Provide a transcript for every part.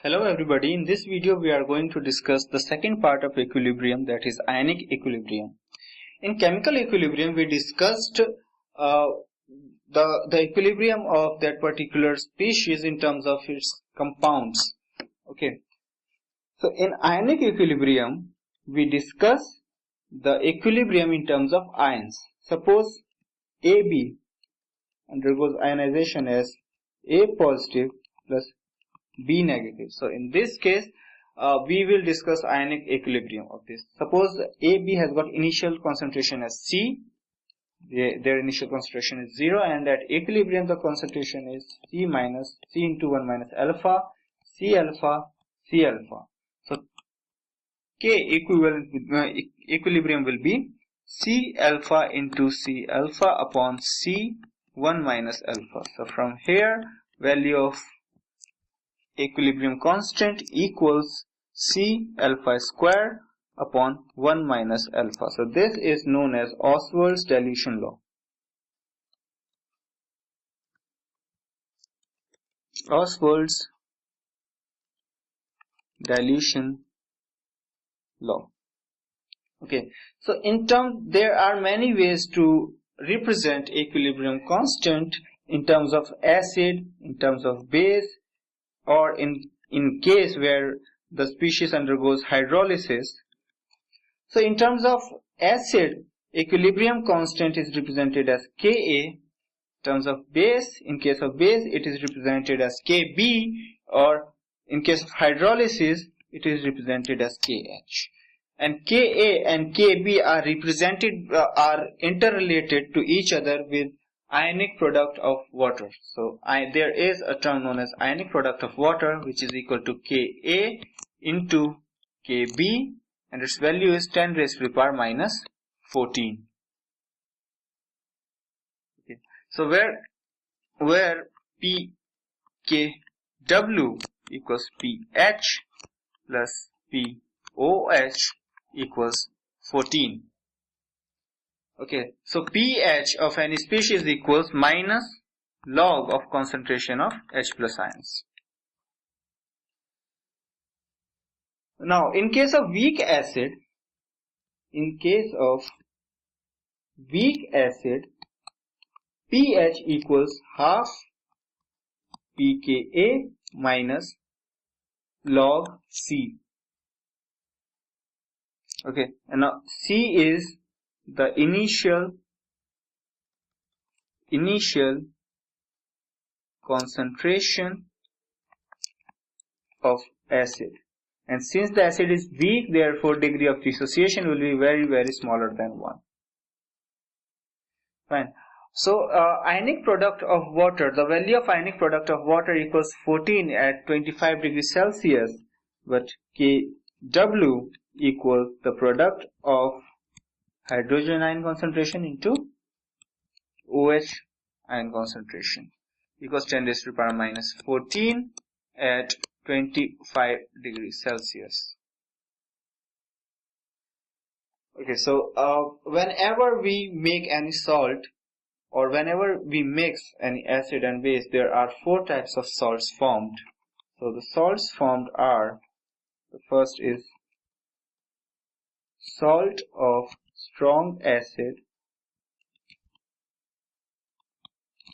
Hello everybody, in this video we are going to discuss the second part of equilibrium, that is ionic equilibrium. In chemical equilibrium we discussed the equilibrium of that particular species in terms of its compounds. Okay. So in ionic equilibrium we discuss the equilibrium in terms of ions. Suppose AB undergoes ionization as A positive plus B negative. So in this case we will discuss ionic equilibrium of this. Suppose AB has got initial concentration as C, their initial concentration is 0, and at equilibrium the concentration is C into 1 minus alpha, C alpha, C alpha. So K equilibrium will be C alpha into C alpha upon C 1 minus alpha. So from here value of equilibrium constant equals C alpha square upon 1 minus alpha. So this is known as Oswald's dilution law. Oswald's dilution law. Okay, so in terms, there are many ways to represent equilibrium constant in terms of acid, in terms of base, or in case where the species undergoes hydrolysis. So in terms of acid, equilibrium constant is represented as Ka. In terms of base, in case of base it is represented as Kb, or in case of hydrolysis it is represented as Kh. And Ka and Kb are interrelated to each other with ionic product of water. So there is a term known as ionic product of water, which is equal to Ka into Kb, and its value is 10 raised to the power minus 14. Okay. So where pKw equals pH plus pOH equals 14. Okay, so pH of any species equals minus log of concentration of H plus ions. Now, in case of weak acid, pH equals half pKa minus log C. Okay, and now C is the initial concentration of acid, and since the acid is weak, therefore degree of dissociation will be very, very smaller than 1. Fine. So ionic product of water, the value of ionic product of water equals 14 at 25 degrees Celsius, but Kw equals the product of hydrogen ion concentration into OH ion concentration, equals 10 raised to the power minus 14 at 25 degrees Celsius. Okay, so whenever we make any salt, or whenever we mix any acid and base, there are 4 types of salts formed. So the salts formed are, the first is salt of strong acid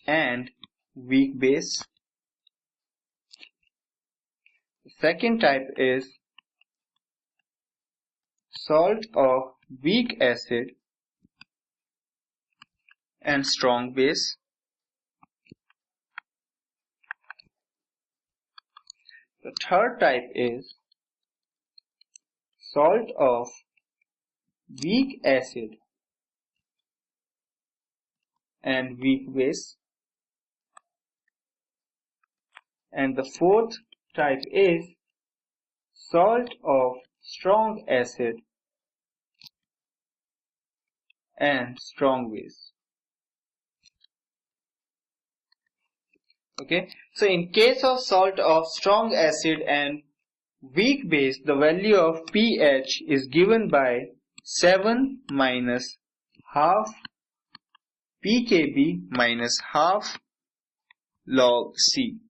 and weak base. The second type is salt of weak acid and strong base. The third type is salt of weak acid and weak base. And the fourth type is salt of strong acid and strong base. Okay, so in case of salt of strong acid and weak base, the value of pH is given by 7 minus half pKb minus half log C.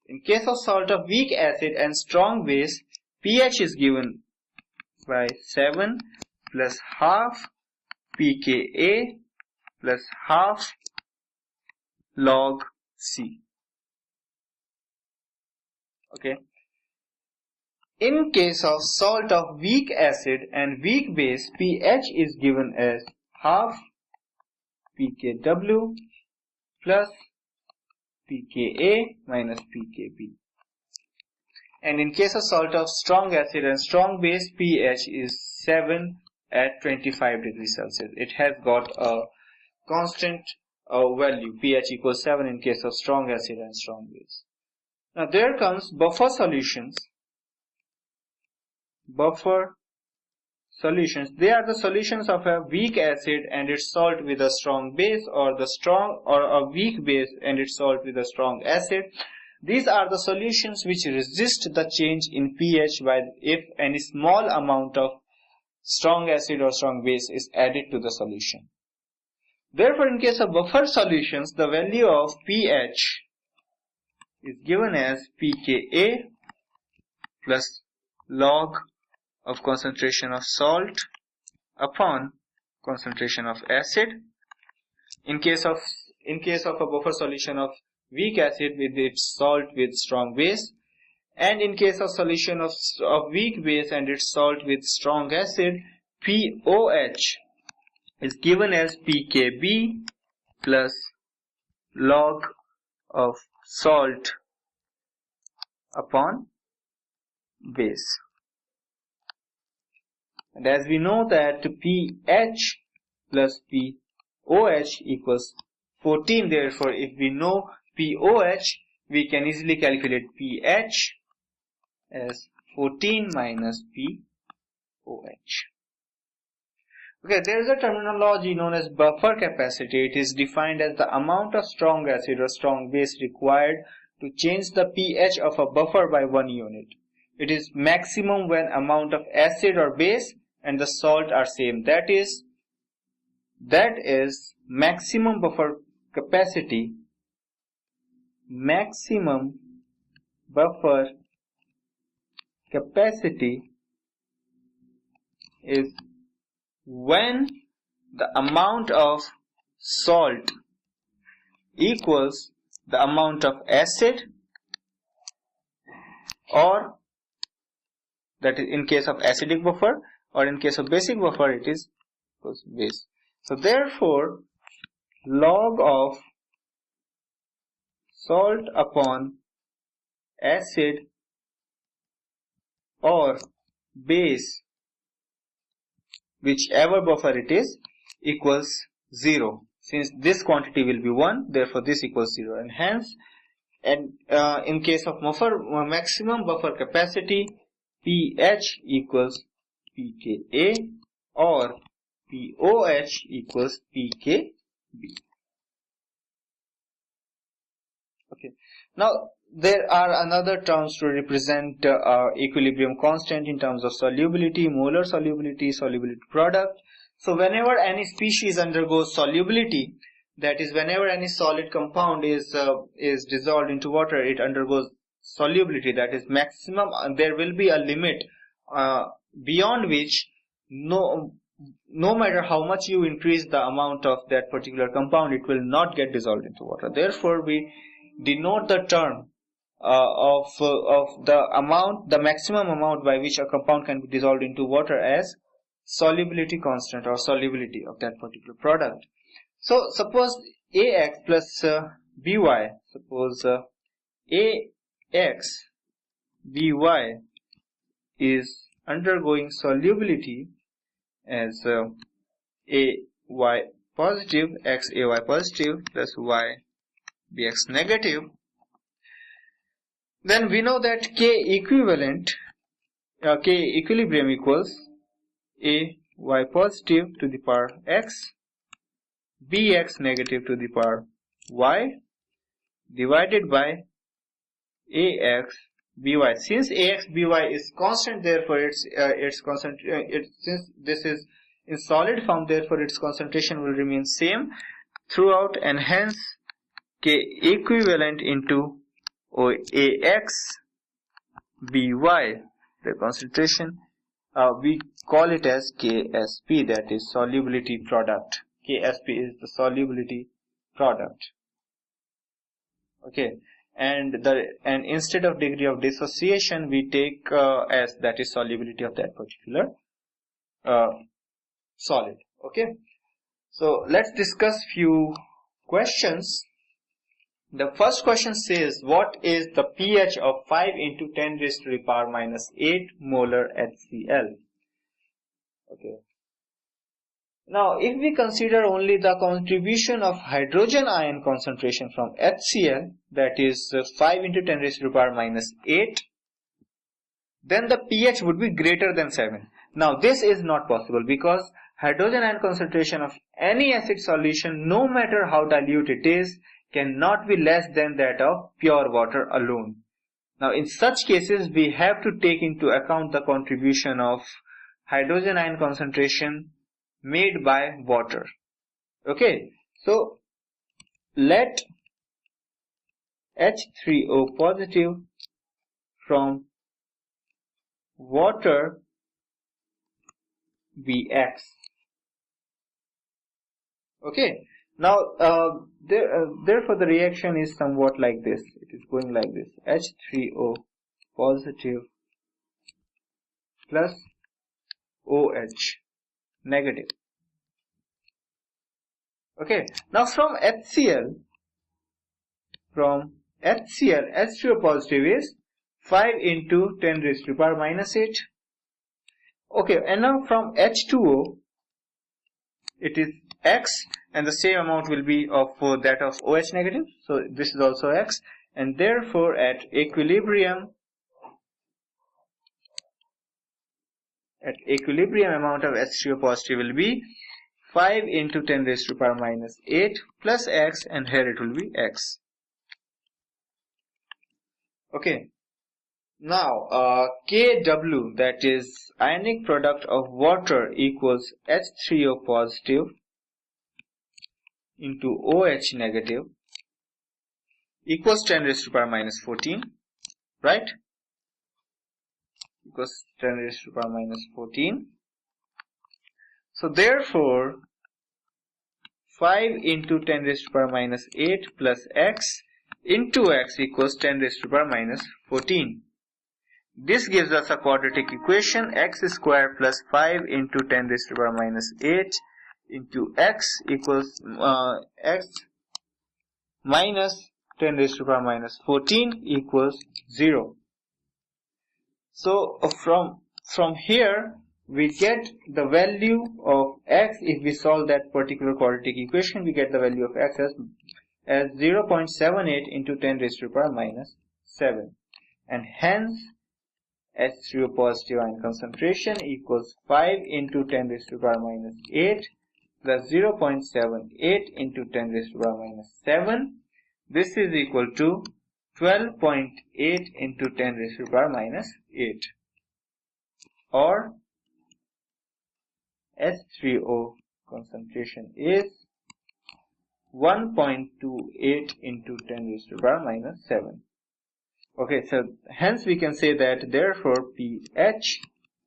In case of salt of weak acid and strong base, pH is given by 7 plus half pKa plus half log C. Okay. In case of salt of weak acid and weak base, pH is given as half pKw plus pKa minus pKb. And in case of salt of strong acid and strong base, pH is 7 at 25 degrees Celsius. It has got a constant value, pH equals 7 in case of strong acid and strong base. Now there comes buffer solutions. Buffer solutions, they are the solutions of a weak acid and its salt with a strong base, or the strong or a weak base and its salt with a strong acid. These are the solutions which resist the change in pH by if any small amount of strong acid or strong base is added to the solution. Therefore, in case of buffer solutions, the value of pH is given as pKa plus log of concentration of salt upon concentration of acid. In case of a buffer solution of weak acid with its salt with strong base, and in case of solution of weak base and its salt with strong acid, POH is given as pKb plus log of salt upon base. And as we know that pH plus POH equals 14, therefore if we know POH, we can easily calculate pH as 14 minus POH. Okay, there is a terminology known as buffer capacity. It is defined as the amount of strong acid or strong base required to change the pH of a buffer by 1 unit. It is maximum when amount of acid or base and the salt are same. That is maximum buffer capacity. Maximum buffer capacity is when the amount of salt equals the amount of acid, or that is in case of acidic buffer, or in case of basic buffer it is base. So therefore log of salt upon acid or base, whichever buffer it is, equals 0. Since this quantity will be 1, therefore this equals 0, and hence, in case of maximum buffer capacity, pH equals pKa or POH equals pKb. Okay. Now there are another terms to represent equilibrium constant in terms of solubility, molar solubility, solubility product. So whenever any species undergoes solubility, that is whenever any solid compound is dissolved into water, it undergoes solubility, that is maximum, and there will be a limit beyond which no matter how much you increase the amount of that particular compound, it will not get dissolved into water. Therefore we denote the term of the maximum amount by which a compound can be dissolved into water as solubility constant or solubility of that particular product. So suppose AX plus BY, suppose AX BY is undergoing solubility as AY positive, XAY positive plus Y BX negative, then we know that K equilibrium equals AY positive to the power X, BX negative to the power Y divided by AX BY. Since AX BY is constant, therefore its constant. Since this is in solid form, therefore its concentration will remain same throughout, and hence K equivalent into OAX by the concentration, we call it as KSP, that is solubility product. KSP is the solubility product. Okay, and instead of degree of dissociation we take S, that is solubility of that particular solid. Okay, so let's discuss few questions. The first question says, what is the pH of 5 into 10 raised to the power minus 8 molar HCl? Okay. Now, if we consider only the contribution of hydrogen ion concentration from HCl, that is 5 into 10 raised to the power minus 8, then the pH would be greater than 7. Now, this is not possible because hydrogen ion concentration of any acid solution, no matter how dilute it is, cannot be less than that of pure water alone. Now, in such cases, we have to take into account the contribution of hydrogen ion concentration made by water. Okay, so let H3O positive from water be X. Okay, now therefore the reaction is somewhat like this. It is going like this: H3O positive plus OH negative. Okay, now from HCl, H3O positive is 5 into 10 raised to the power minus 8. Okay, and now from H2O, it is X, and the same amount will be of that of OH negative. So this is also X, and therefore at equilibrium amount of H3O positive will be 5 into 10 raised to the power minus 8 plus X, and here it will be X. Okay, now Kw, that is ionic product of water, equals H3O positive into OH negative equals 10 raised to the power minus 14, right? Equals 10 raised to the power minus 14. So therefore 5 into 10 raised to the power minus 8 plus X into X equals 10 raised to the power minus 14. This gives us a quadratic equation: X square plus 5 into 10 raised to the power minus 8 into X equals X minus 10 raised to the power minus 14 equals 0. So from here we get the value of X. If we solve that particular quadratic equation, we get the value of X as 0.78 into 10 raised to the power minus 7, and hence H3O positive ion concentration equals 5 into 10 raised to the power minus 8 plus 0.78 into 10 raised to the power minus 7. This is equal to 12.8 into 10 raised to the power minus 8, or H3O concentration is 1.28 into 10 raised to the power minus 7. Okay, so hence we can say that therefore pH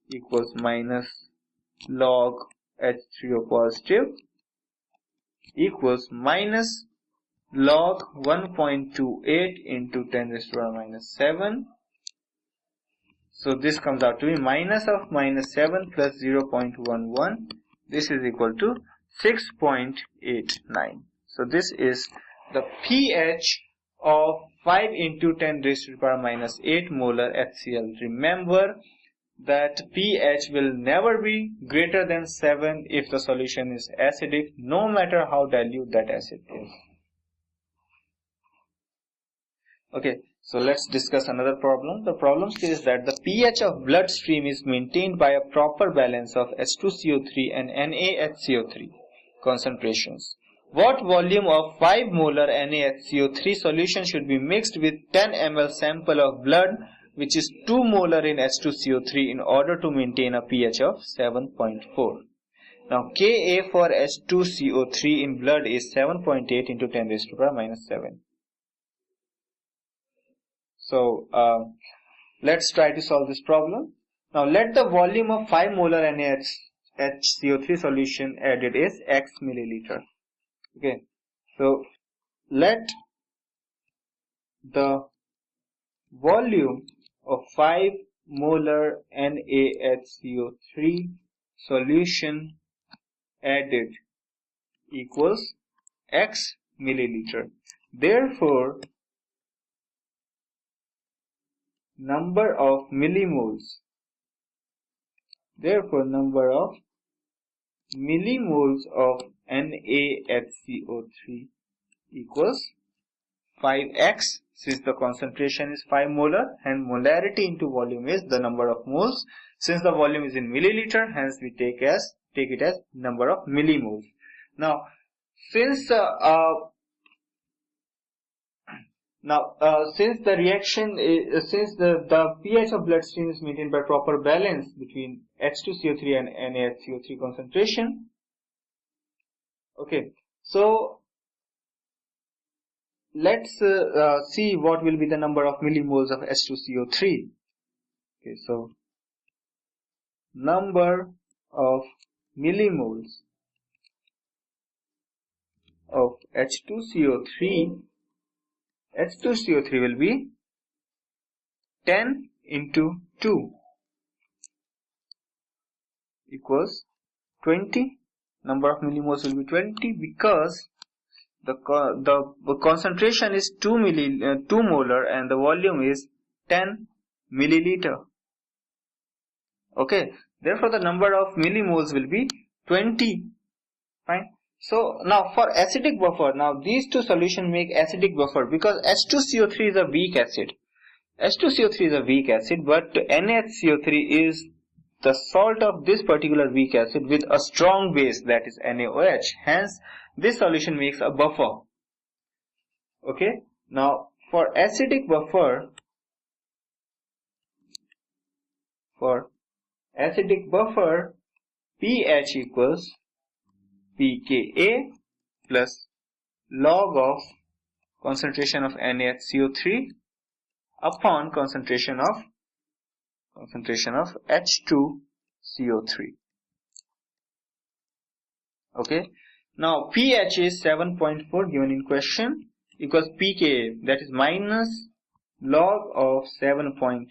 equals minus log H3O positive equals minus log 1.28 into 10 raised to the power minus 7. So this comes out to be minus of minus 7 plus 0.11. This is equal to 6.89. So this is the pH of 5 into 10 raised to the power minus 8 molar HCl. Remember that pH will never be greater than 7 if the solution is acidic, no matter how dilute that acid is. Okay, so let's discuss another problem. The problem says that the pH of bloodstream is maintained by a proper balance of H2CO3 and NaHCO3 concentrations. What volume of 5 molar NaHCO3 solution should be mixed with 10 ml sample of blood, which is 2 molar in H2CO3, in order to maintain a pH of 7.4? Now Ka for H2CO3 in blood is 7.8 into 10 raised to the power minus 7. So let's try to solve this problem. Now let the volume of 5 molar NaHCO3 solution added is X milliliter. Okay, so let the volume of 5 molar NaHCO3 solution added equals X milliliter. Therefore, number of millimoles of NaHCO3 equals 5x, since the concentration is 5 molar and molarity into volume is the number of moles. Since the volume is in milliliter, hence we take it as number of millimoles. Now since the reaction since the pH of bloodstream is maintained by proper balance between H2CO3 and NaHCO3 concentration. Okay, so let's see what will be the number of millimoles of H2CO3. Okay, so number of millimoles of H2CO3 will be 10 into 2 equals 20. Number of millimoles will be 20 because the concentration is 2 molar and the volume is 10 milliliter. Okay, therefore the number of millimoles will be 20. Fine. So now for acidic buffer, now these two solutions make acidic buffer because H2CO3 is a weak acid. H2CO3 is a weak acid, but NaHCO3 is the salt of this particular weak acid with a strong base, that is NaOH. Hence, this solution makes a buffer. Okay. Now for acidic buffer, pH equals pKa plus log of concentration of NaHCO3 upon concentration of H2CO3. Okay. Now pH is 7.4 given in question equals pKa, that is minus log of 7.8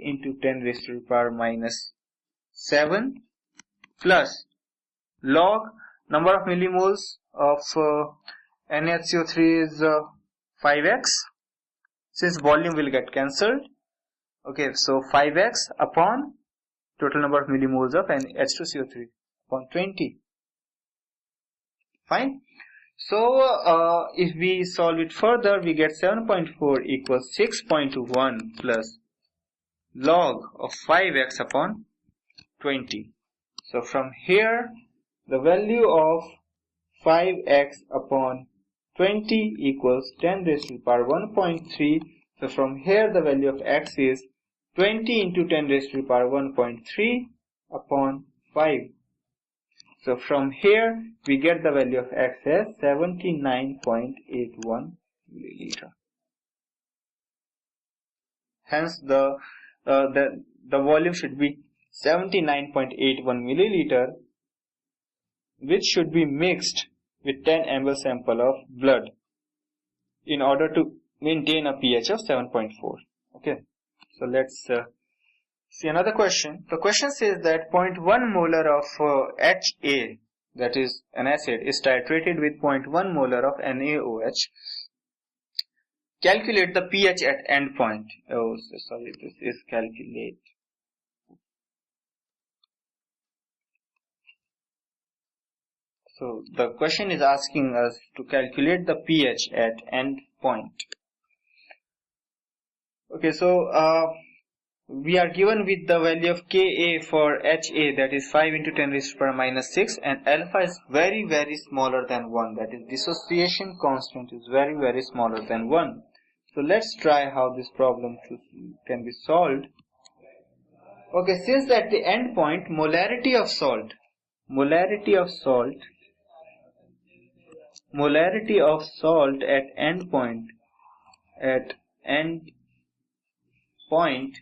into 10 raised to the power minus 7 plus log number of millimoles of NaHCO3 is 5x, since volume will get cancelled. Okay, so 5x upon total number of millimoles of H2CO3 upon 20. Fine. So if we solve it further, we get 7.4 equals 6.1 plus log of 5x upon 20. So from here, the value of 5x upon 20 equals 10 raised to the power 1.3. So from here, the value of x is 20 into 10 raised to the power 1.3 upon 5. So from here, we get the value of x as 79.81 milliliter. Hence, the volume should be 79.81 milliliter, which should be mixed with 10 ml sample of blood in order to maintain a pH of 7.4. Okay, so let's see another question. The question says that 0.1 molar of HA, that is an acid, is titrated with 0.1 molar of NaOH. Calculate the pH at end point. Oh, sorry, this is calculate. So the question is asking us to calculate the pH at end point. Okay, so we are given with the value of Ka for Ha, that is 5 into 10 raised to the power minus 6, and alpha is very, very smaller than 1, that is dissociation constant is very, very smaller than 1. So let's try how this problem can be solved. Okay, since at the end point molarity of salt at end point point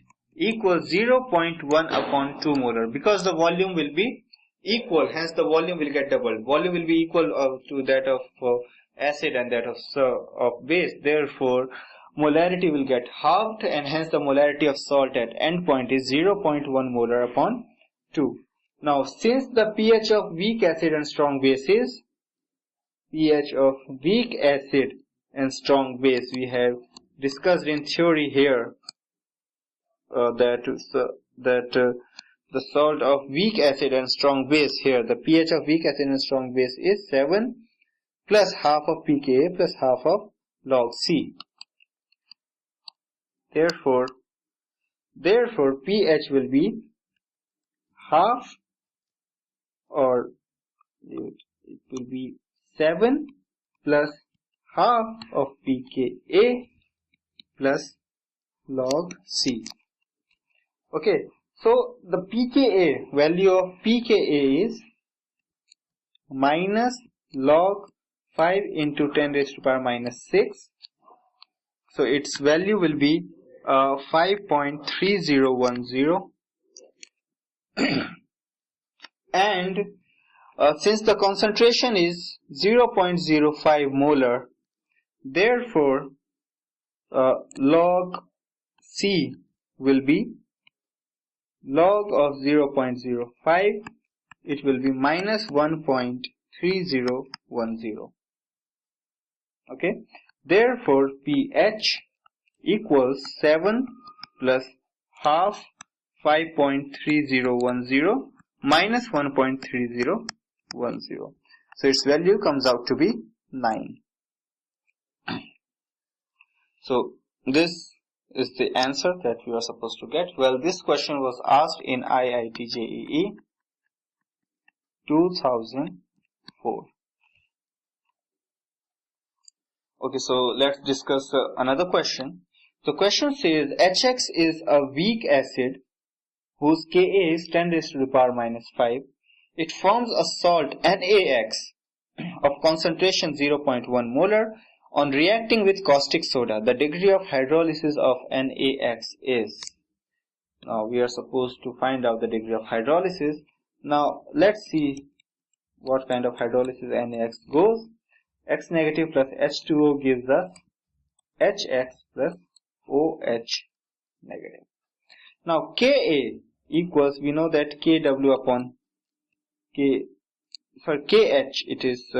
equals 0.1 upon 2 molar, because the volume will be equal, hence the volume will get doubled. Volume will be equal to that of acid and that of base, therefore molarity will get halved, and hence the molarity of salt at end point is 0.1 molar upon 2. Now since the pH of weak acid and strong base is pH of weak acid and strong base, we have discussed in theory here that the salt of weak acid and strong base, here the pH of weak acid and strong base is 7 plus half of pKa plus half of log C. Therefore pH will be half, or it will be 7 plus half of pKa plus log C. Okay, so the pKa, value of pKa is minus log 5 into 10 raised to power minus 6. So its value will be 5.3010. And since the concentration is 0.05 molar, therefore log C will be log of 0.05, it will be minus 1.3010. Okay, therefore pH equals 7 plus half 5.3010 minus 1.3010. So its value comes out to be 9. So this is the answer that we are supposed to get. Well, this question was asked in IIT JEE 2004. Okay, so let's discuss another question. The question says HX is a weak acid whose Ka is 10 raised to the power minus 5. It forms a salt NaX of concentration 0.1 molar. On reacting with caustic soda, the degree of hydrolysis of NaX is. Now we are supposed to find out the degree of hydrolysis. Now let's see what kind of hydrolysis NaX goes. X negative plus H2O gives us HX plus OH negative. Now Ka equals, we know that Kw upon K, for Kh it is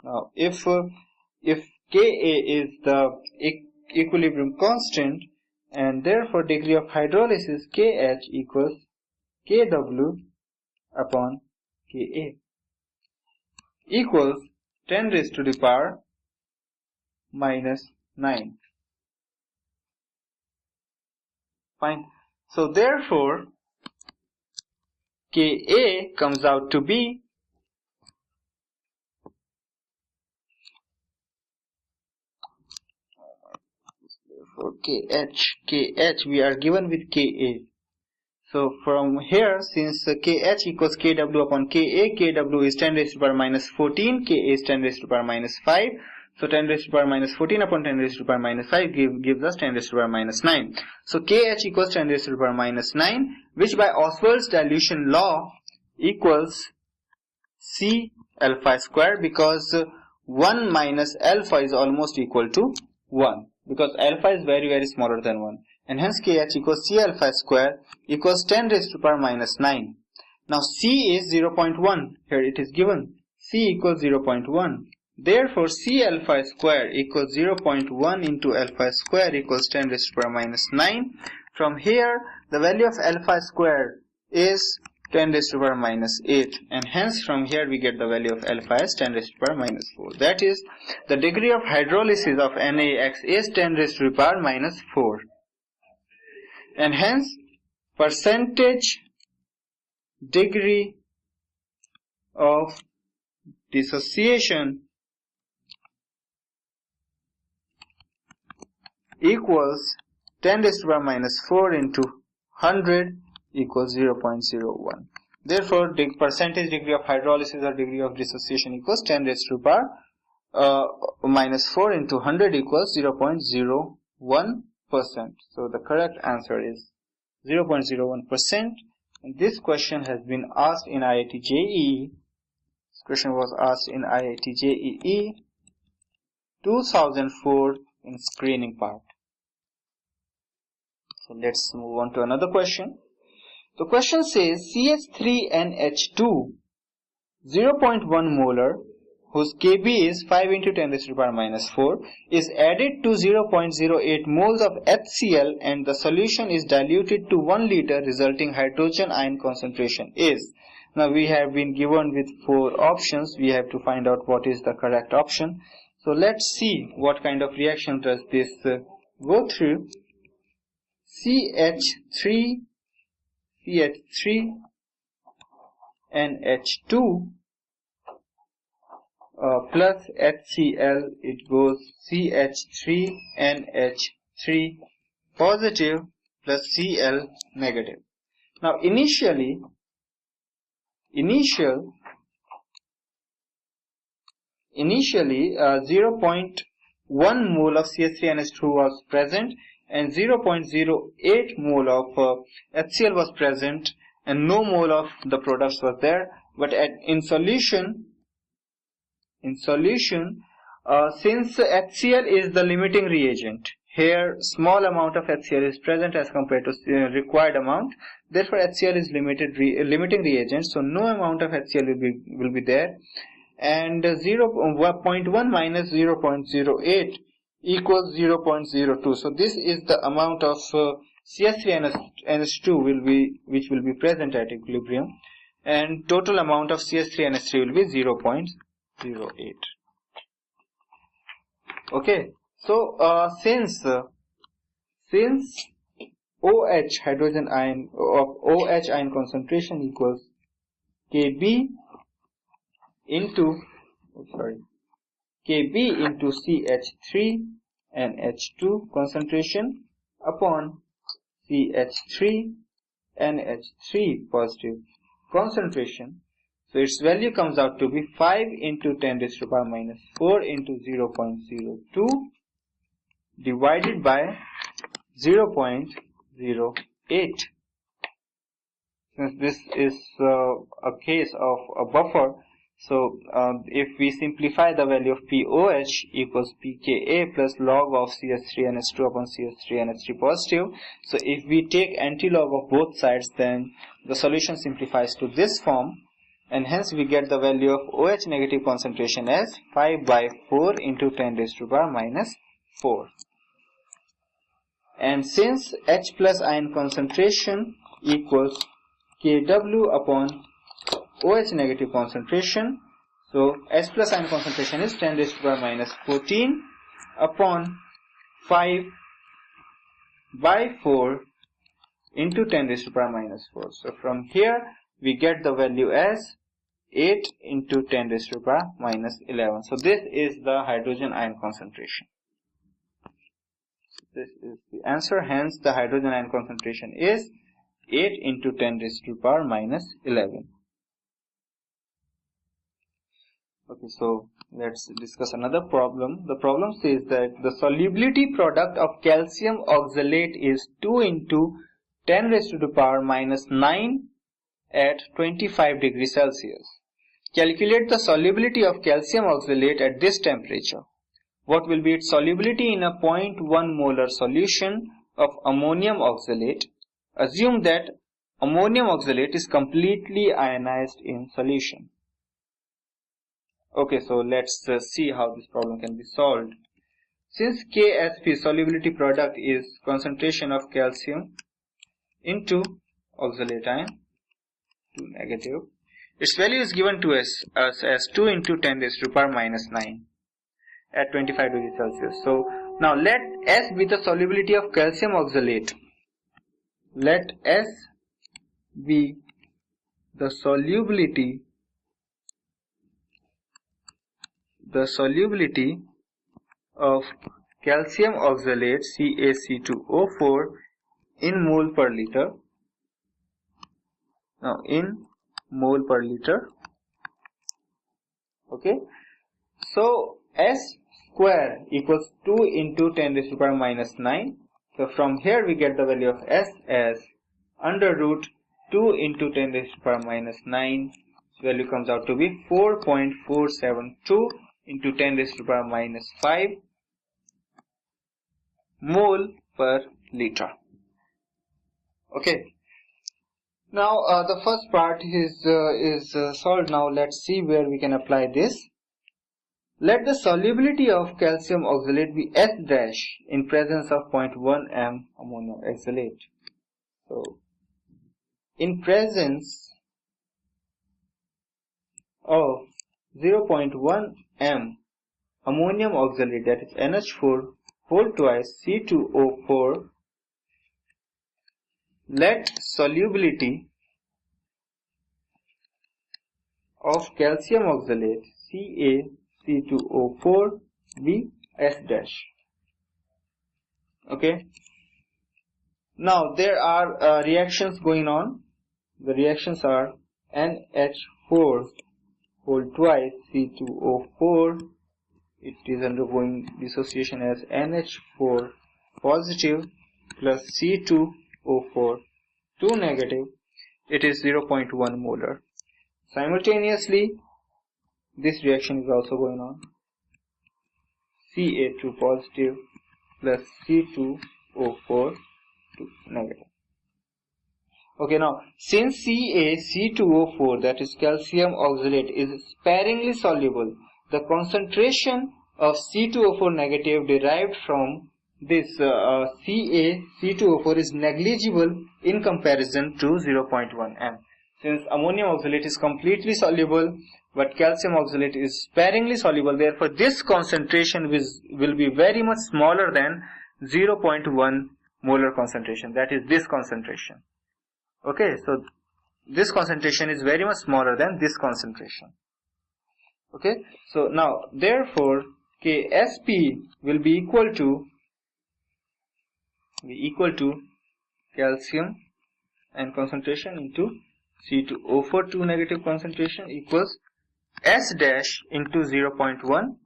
now if Ka is the equilibrium constant, and therefore degree of hydrolysis Kh equals Kw upon Ka equals 10 raised to the power minus 9. Fine. So therefore Ka comes out to be for Kh we are given with Ka. So from here, since Kh equals Kw upon Ka, Kw is 10 raised to the power minus 14, Ka is 10 raised to the power minus 5. So 10 raised to the power minus 14 upon 10 raised to the power minus 5 gives us 10 raised to the power minus 9. So Kh equals 10 raised to the power minus 9, which by Oswald's dilution law equals C alpha square, because 1 minus alpha is almost equal to 1, because alpha is very, very smaller than 1. And hence Kh equals C alpha square equals 10 raised to the power minus 9. Now C is 0.1. Here it is given. C equals 0.1. Therefore C alpha square equals 0.1 into alpha square equals 10 raised to the power minus 9. From here the value of alpha square is 10 raised to the power minus 8, and hence from here we get the value of alpha as 10 raised to the power minus 4. That is, the degree of hydrolysis of NaX is 10 raised to the power minus 4. And hence percentage degree of dissociation equals 10 raised to the power minus 4 into 100 equals 0.01. Therefore, the percentage degree of hydrolysis or degree of dissociation equals 10 raised to the power minus 4 into 100 equals 0.01. So the correct answer is 0.01%. And this question has been asked in IIT JEE. This question was asked in IIT JEE 2004 in screening part. So let's move on to another question. The question says CH3NH2 0.1 molar, whose Kb is 5 into 10 raised to the power minus 4, is added to 0.08 moles of HCl and the solution is diluted to 1 liter, resulting hydrogen ion concentration is. Now we have been given with 4 options. We have to find out what is the correct option. So let's see what kind of reaction does this go through. CH3NH2 plus HCl, it goes CH3NH3 positive plus Cl negative. Now initial 0.1 mole of CH3NH2 was present and 0.08 mole of HCl was present and no mole of the products was there. But in solution, since HCl is the limiting reagent, here small amount of HCl is present as compared to required amount. Therefore, HCl is limiting reagent, so no amount of HCl will be there. And 0.1 minus 0.08 equals 0.02. So this is the amount of CH3NH2 which will be present at equilibrium, and total amount of CH3NH3 will be 0.08. Okay, so since OH hydrogen ion of OH ion concentration equals Kb into CH3NH2 concentration upon CH3NH3 positive concentration. So its value comes out to be 5 into 10 raised to the power minus 4 into 0.02 divided by 0.08. Since this is a case of a buffer, so if we simplify, the value of POH equals pKa plus log of CH3NH2 upon CH3NH3 positive. So if we take anti-log of both sides, then the solution simplifies to this form, and hence we get the value of OH negative concentration as 5 by 4 into 10 raised to the power minus 4. And since H plus ion concentration equals Kw upon OH negative concentration, so H plus ion concentration is 10 raised to the power minus 14 upon 5 by 4 into 10 raised to the power minus 4. So from here we get the value as 8 into 10 raised to the power minus 11. So this is the hydrogen ion concentration. This is the answer. Hence the hydrogen ion concentration is 8 into 10 raised to the power minus 11. Okay, so let's discuss another problem. The problem says that the solubility product of calcium oxalate is 2 into 10 raised to the power minus 9 at 25 degrees Celsius. Calculate the solubility of calcium oxalate at this temperature. What will be its solubility in a 0.1 molar solution of ammonium oxalate? Assume that ammonium oxalate is completely ionized in solution. Okay, so let's see how this problem can be solved. Since KSP solubility product is concentration of calcium into oxalate ion, 2 negative, its value is given to us as 2 into 10 raised to the power minus 9 at 25 degrees Celsius. So now let S be the solubility of calcium oxalate. Let S be the solubility of calcium oxalate CaC2O4 in mole per liter. Now in mole per liter. Okay, so S square equals 2 into 10 raised to the power minus 9. So from here we get the value of S as under root 2 into 10 raised to the power minus 9. Value comes out to be 4.472 into 10 raised to the power minus 5 mole per liter. Okay. Now the first part is solved. Now let's see where we can apply this. Let the solubility of calcium oxalate be S dash in presence of 0.1 m ammonium oxalate. So in presence of 0.1 m ammonium oxalate, that is NH4 whole twice C2O4, let solubility of calcium oxalate CaC2O4 be S dash. Okay. Now there are reactions going on. The reactions are NH4 whole twice C2O4. It is undergoing dissociation as NH4 positive plus C2O4 2 negative. It is 0.1 molar. Simultaneously, this reaction is also going on. Ca2 positive plus C2O4 2 negative. Okay, now since CaC2O4, that is calcium oxalate, is sparingly soluble, the concentration of C2O4 negative derived from this CaC2O4 is negligible in comparison to 0.1 m. Since ammonium oxalate is completely soluble but calcium oxalate is sparingly soluble, therefore this concentration will be very much smaller than 0.1 molar concentration, that is this concentration. Okay, so this concentration is very much smaller than this concentration. Okay, so now therefore Ksp will be equal to calcium and concentration into C2O4 2 negative concentration equals S dash into 0.1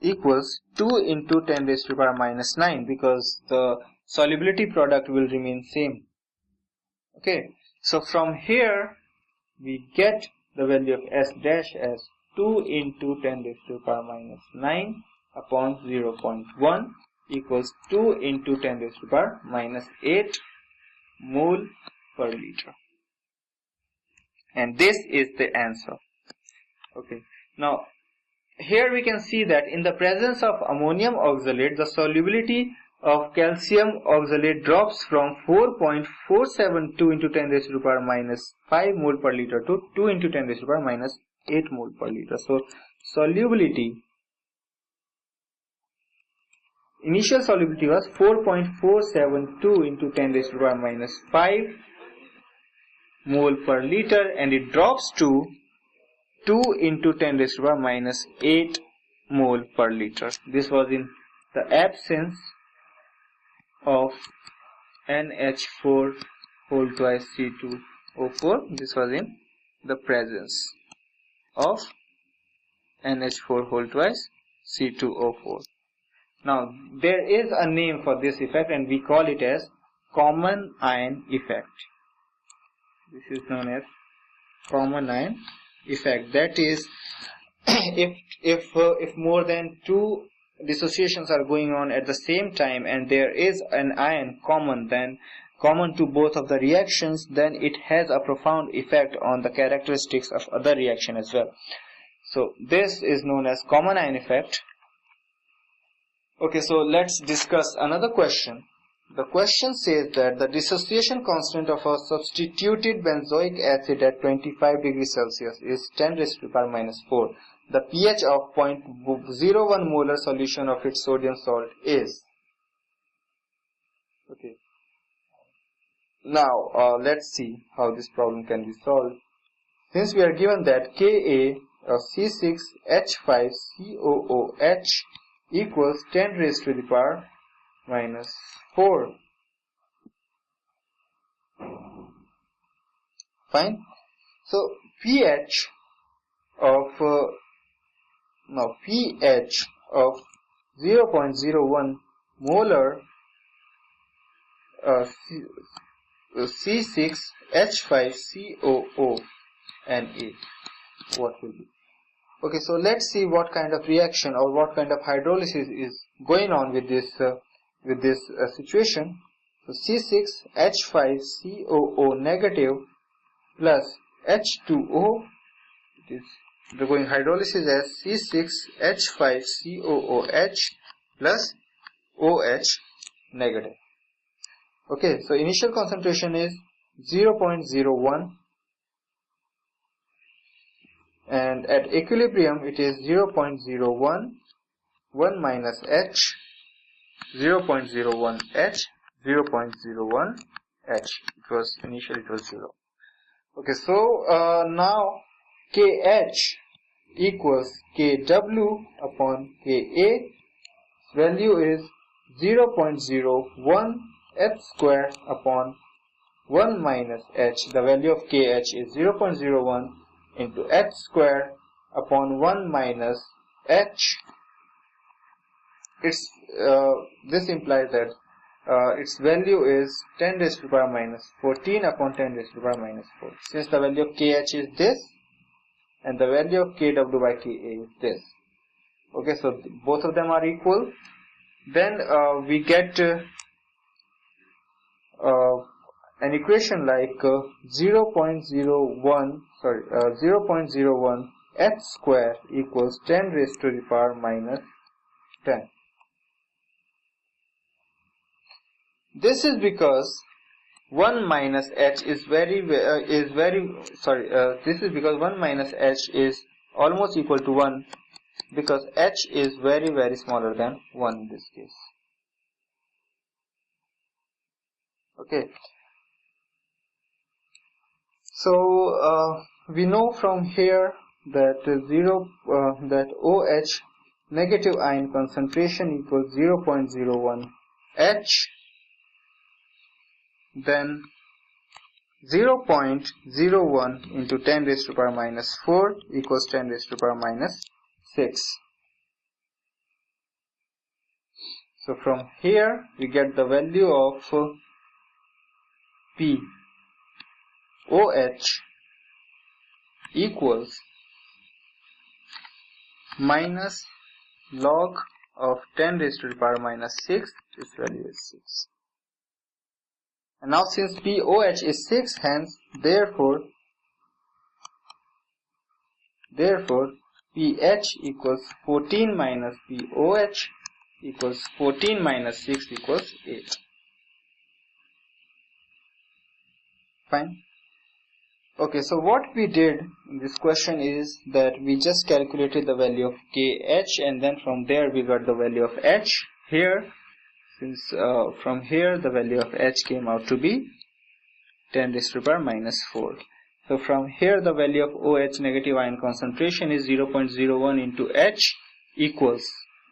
equals 2 into 10 raised to the power minus 9, because the solubility product will remain same. Okay, so from here we get the value of S dash as 2 into 10 raised to the power minus 9 upon 0.1 equals 2 into 10 raised to the power minus 8 mole per liter. And this is the answer. Okay, now here we can see that in the presence of ammonium oxalate, the solubility of calcium oxalate drops from 4.472 into 10 raised to the power minus 5 mole per liter to 2 into 10 raised to the power minus 8 mole per liter. So solubility, initial solubility was 4.472 into 10 raised to the power minus 5 mole per liter, and it drops to 2 into 10 raised to the power minus 8 mole per liter. This was in the absence of NH4 whole twice C2O4. This was in the presence of NH4 whole twice C2O4. Now there is a name for this effect and we call it as common ion effect. This is known as common ion effect. That is, if more than two dissociations are going on at the same time and there is an ion common to both of the reactions, then it has a profound effect on the characteristics of other reaction as well. So this is known as common ion effect. Okay, so let's discuss another question. The question says that the dissociation constant of a substituted benzoic acid at 25 degrees Celsius is 10 raised to the power minus 4. The pH of 0.01 molar solution of its sodium salt is. Okay. Now let's see how this problem can be solved. Since we are given that Ka or C6H5COOH equals 10 raised to the power minus 4. Fine. So pH of Now pH of 0.01 molar C6H5COO Na. What will be? Okay, so let's see what kind of reaction or what kind of hydrolysis is going on with this situation. So C6H5COO negative plus H2O, it is undergoing hydrolysis as C6H5COOH plus OH negative. Okay, so initial concentration is 0.01 and at equilibrium it is 0.01, 1 minus H, 0.01 H, 0.01 H. Initially it was 0. Okay, so now KH equals KW upon KA. Value is 0.01 H square upon 1 minus H. The value of KH is 0.01 into H square upon 1 minus H. This implies that its value is 10 raised to the power minus 14 upon 10 raised to the power minus 4. Since the value of KH is this and the value of KW by KA is this. Okay, so both of them are equal. Then we get an equation like 0.01 H square equals 10 raised to the power minus 10. This is because 1 minus H is this is because 1 minus H is almost equal to 1 because H is very smaller than 1 in this case. Okay. So we know from here that that OH negative ion concentration equals 0.01 H. Then 0.01 into 10 raised to the power minus 4 equals 10 raised to the power minus 6. So from here we get the value of POH equals minus log of 10 raised to the power minus 6. This value is 6. And now since POH is 6, hence therefore pH equals 14 minus POH equals 14 minus 6 equals 8. Fine. Okay, so what we did in this question is that we just calculated the value of KH and then from there we got the value of H here. Since from here the value of H came out to be 10 raised to the power minus 4. So from here the value of OH negative ion concentration is 0.01 into H equals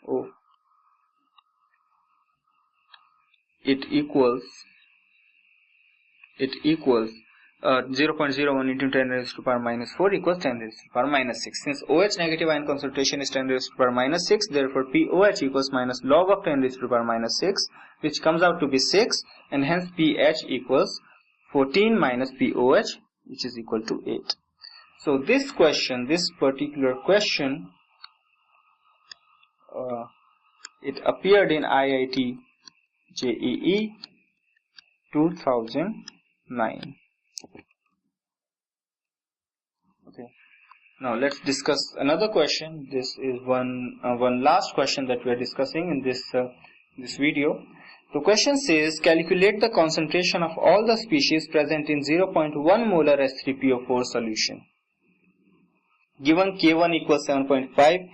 0.01 into 10 raised to the power minus 4 equals 10 raised to the power minus 6. Since OH negative ion concentration is 10 raised to the power minus 6, therefore POH equals minus log of 10 raised to the power minus 6, which comes out to be 6, and hence pH equals 14 minus POH, which is equal to 8. So this particular question, it appeared in IIT JEE 2009. Okay. Now let's discuss another question. This is one last question that we are discussing in this video. The question says, calculate the concentration of all the species present in 0.1 molar S3PO4 solution. Given K1 equals 7.5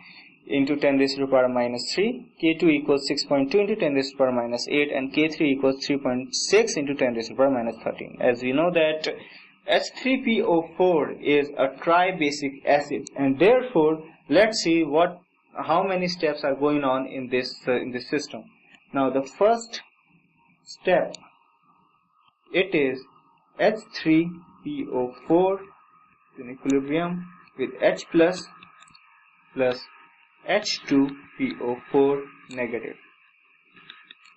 into 10 raised to the power minus 3, K2 equals 6.2 into 10 raised to the power minus 8, and K3 equals 3.6 into 10 raised to the power minus 13. As we know that H3PO4 is a tribasic acid, and therefore let's see how many steps are going on in this system. Now the first step, it is H3PO4 in equilibrium with H plus H2PO4 negative.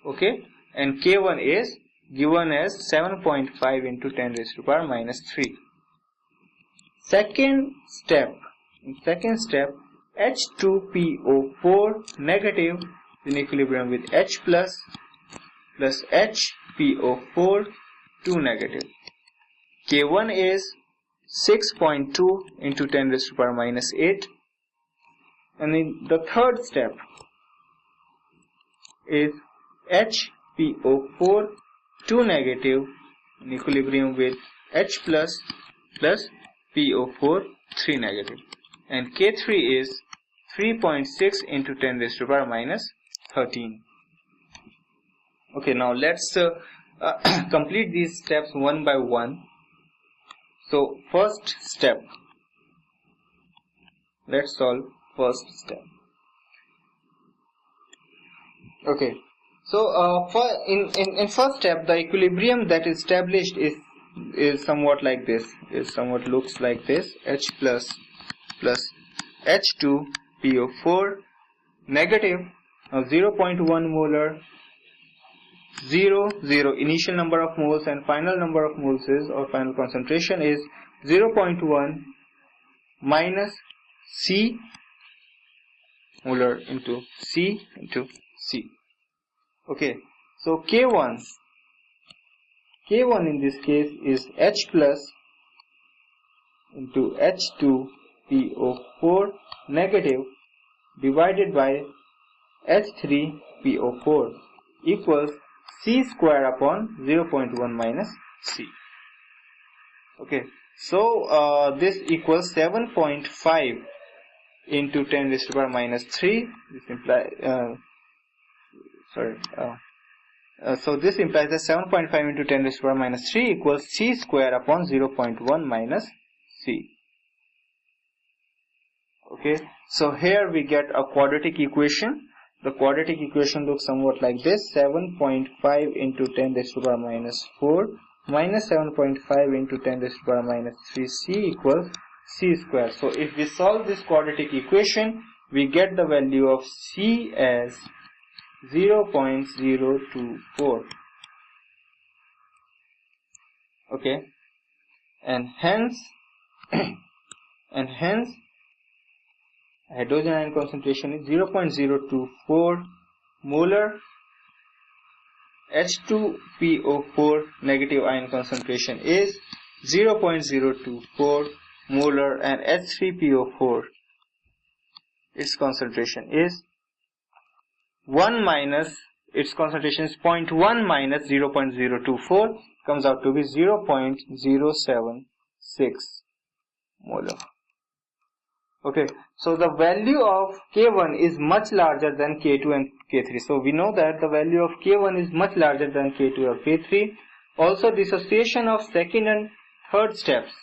Okay, and K1 is given as 7.5 into 10 raised to the power minus 3. In second step, H2PO4 negative is in equilibrium with H plus HPO4 2 negative. K1 is 6.2 into 10 raised to the power minus 8. And in the third step is HPO4 2 negative in equilibrium with H plus PO4 3 negative. And K3 is 3.6 into 10 raised to the power minus 13. Okay, now let's complete these steps one by one. So first step, let's solve first step. Okay, so in first step, the equilibrium that is established is somewhat like this. Looks like this: H plus H2PO4 negative of 0.1 molar 0 0 initial number of moles and final number of moles is, or final concentration is 0.1 minus C molar into C into C. Okay, so K1 in this case is H plus into H2PO4 negative divided by H3PO4 equals C square upon 0.1 minus C. Okay, so this equals 7.5 into 10 raised to the power minus 3. This implies so this implies that 7.5 into 10 raised to the power minus 3 equals C square upon 0.1 minus C. Okay, so here we get a quadratic equation. The quadratic equation looks somewhat like this: 7.5 into 10 raised to the power minus 4 minus 7.5 into 10 raised to the power minus 3C equals C square. So if we solve this quadratic equation, we get the value of C as 0.024. Okay, and hence hydrogen ion concentration is 0.024 molar. H2PO4 negative ion concentration is 0.024 molar, and H3PO4 its concentration is 1 minus, its concentration is 0.1 minus 0.024, comes out to be 0.076 molar. Okay, so the value of K1 is much larger than K2 and K3. So we know that the value of K1 is much larger than K2 or K3. Also, dissociation of second and third steps,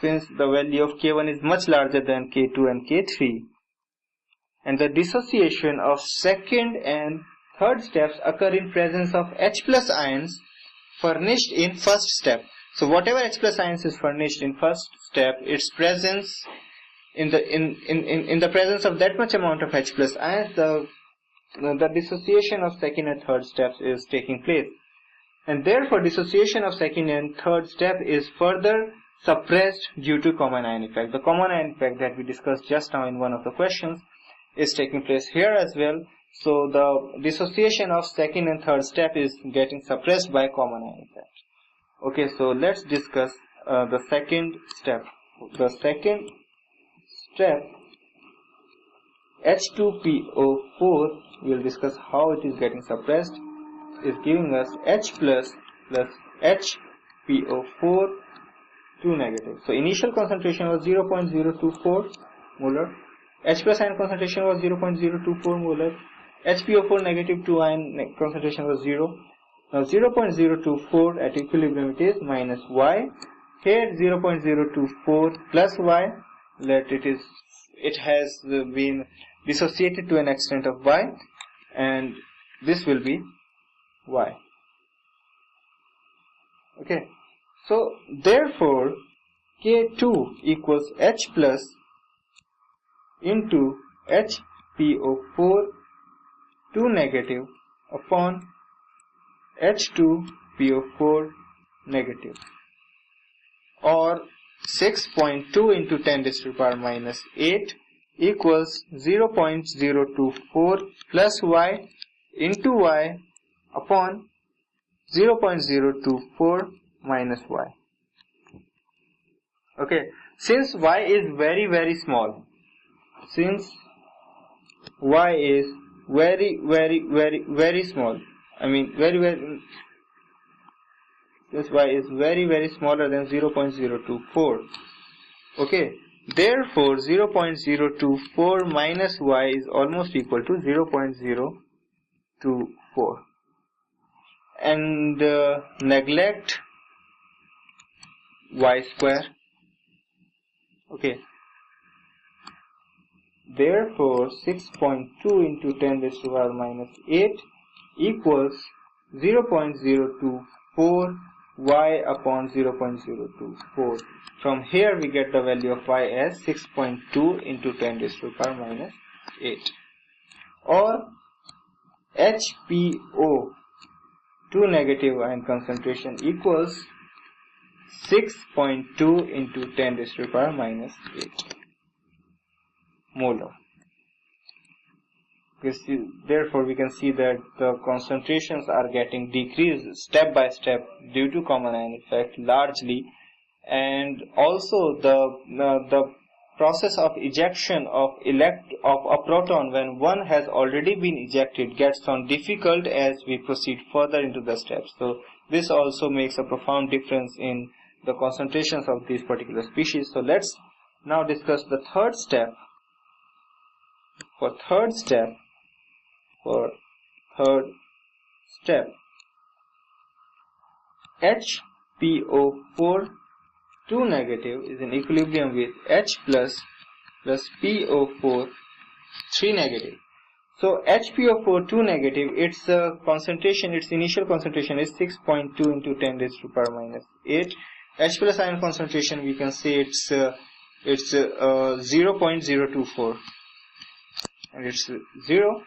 since the value of K1 is much larger than K2 and K3, and the dissociation of second and third steps occur in presence of H plus ions furnished in first step. So whatever H plus ions is furnished in first step, its presence in the presence of that much amount of H plus ions, the dissociation of second and third steps is taking place, and therefore dissociation of second and third step is further suppressed due to common ion effect. The common ion effect that we discussed just now in one of the questions is taking place here as well. So the dissociation of second and third step is getting suppressed by common ion effect. Okay, so let's discuss the second step. The second step, H2PO4, we'll discuss how it is getting suppressed, is giving us H plus HPO4 2 negative. So initial concentration was 0.024 molar. H plus ion concentration was 0.024 molar. HPO4 negative 2 ion concentration was 0. Now 0.024 at equilibrium it is minus Y. Here 0.024 plus Y. It has been dissociated to an extent of Y, and this will be Y. Okay, so therefore K2 equals H plus into HPO4 2 negative upon H2PO4 negative, or 6.2 into 10 raised to the power minus 8 equals 0.024 plus y into y upon 0.024 minus y. Okay, since y is very small, since y is very small, I mean since y is very smaller than 0.024, okay, therefore 0.024 minus y is almost equal to 0.024, and neglect y square. Okay, therefore 6.2 into 10 raised to the power minus 8 equals 0.024 y upon 0.024. From here we get the value of y as 6.2 into 10 raised to the power minus 8, or HPO2 negative ion concentration equals 6.2 into 10 raised to the power minus 8 molar. Therefore, we can see that the concentrations are getting decreased step by step due to common ion effect largely, and also the process of ejection of a proton when one has already been ejected gets found difficult as we proceed further into the steps. So this also makes a profound difference in the concentrations of these particular species. So let's now discuss the third step. For third step, HPO4 2 negative is in equilibrium with H plus PO4 3 negative. So HPO4 2 negative, its initial concentration is 6.2 into 10 raised to the power minus 8. H plus ion concentration, we can say it's 0.024, and it's 0.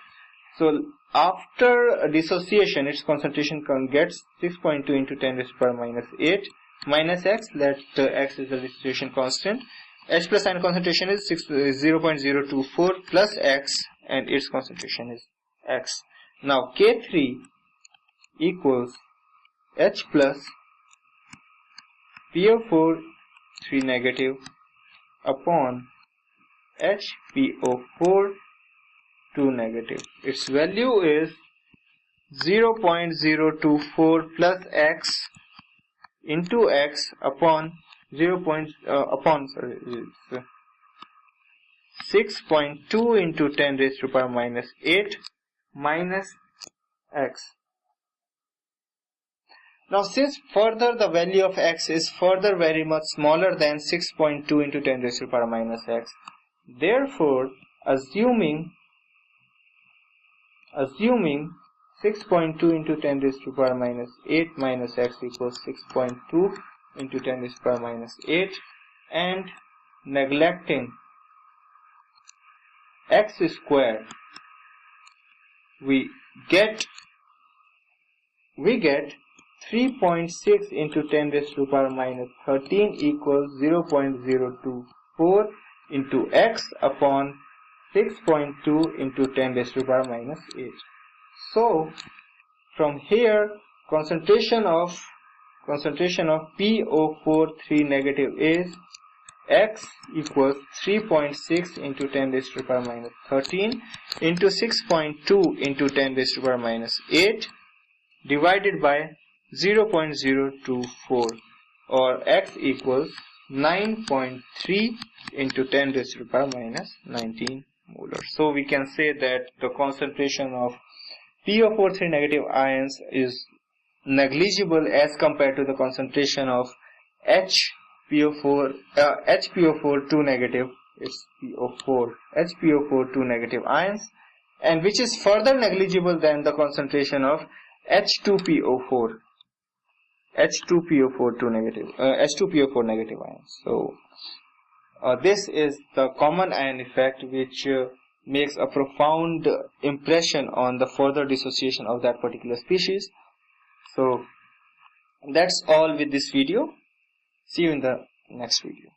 So after dissociation, its concentration gets 6.2 into 10 raised to the power minus 8 minus x, let x is the dissociation constant. H plus ion concentration is 0.024 plus x, and its concentration is x. Now K3 equals H plus PO4 3 negative upon HPO4 2 negative. Its value is 0.024 plus x into x upon 6.2 into 10 raised to the power minus 8 minus x. Now since further the value of x is further very much smaller than 6.2 into 10 raised to the power minus x, therefore assuming 6.2 into 10 raised to the power minus 8 minus x equals 6.2 into 10 raised to the power minus 8, and neglecting x squared, we get 3.6 into 10 raised to the power minus 13 equals 0.024 into x upon 6.2 into 10 raised to the power minus 8. So from here, concentration of PO4 3 negative is x equals 3.6 into 10 raised to the power minus 13 into 6.2 into 10 raised to the power minus 8 divided by 0.024, or x equals 9.3 into 10 raised to the power minus 19 molar. So we can say that the concentration of PO4 3 negative ions is negligible as compared to the concentration of HPO4 2 negative, it's HPO4 2 negative ions, and which is further negligible than the concentration of H2PO4 H2PO4 negative ions. So this is the common ion effect which makes a profound impression on the further dissociation of that particular species. So that's all with this video. See you in the next video.